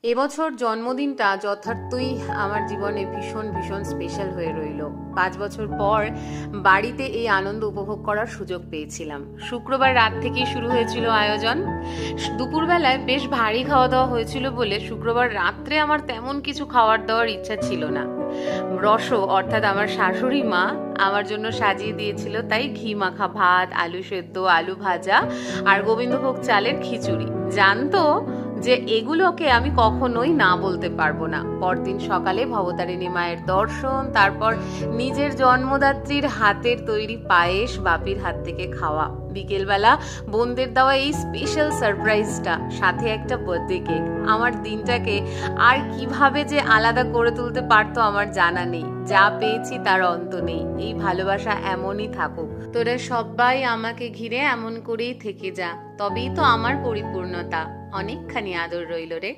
এবছর জন্মদিনটা যথার্থই আমার জীবনে ভীষণ ভীষণ স্পেশাল হয়ে রইল। 5 বছর পর বাড়িতে এই আনন্দ উপভোগ করার সুযোগ পেয়েছিলাম। শুক্রবার রাত থেকেই শুরু হয়েছিল আয়োজন। দুপুরবেলায় বেশ ভারী খাওয়া দাওয়া হয়েছিল বলে শুক্রবার রাত্রে আমার তেমন কিছু খাওয়ার দাওয়ার ইচ্ছা ছিল না। রসো অর্থাৎ আমার শাশুড়ি মা আমার জন্য সাজিয়ে দিয়েছিল তাই ঘি মাখা ভাত, আলু সেদ্ধ, আলু ভাজা আর গোবিন্দভোগ চালের খিচুড়ি। জানতো যে এগুলোকে আমি কখনোই না বলতে পারবো না। পরদিন সকালে ভবতারিণী মায়ের দর্শন, তারপর নিজের জন্মদাত্রীর হাতের তৈরি পায়েস বাপির হাত থেকে খাওয়া, বিকেলবেলা বোনদের দেওয়া এই স্পেশাল সারপ্রাইজটা, সাথে একটা বার্থডে কেক। আমার দিনটাকে আর কিভাবে যে আলাদা করে তুলতে পারতো আমার জানা নেই। যা পেয়েছি তার অন্ত নেই। এই ভালোবাসা এমনই থাকুক। তোরা সবাই আমাকে ঘিরে এমন করেই থেকে যা, তবেই তো আমার পরিপূর্ণতা। অনেকখানি আদর রইল রে।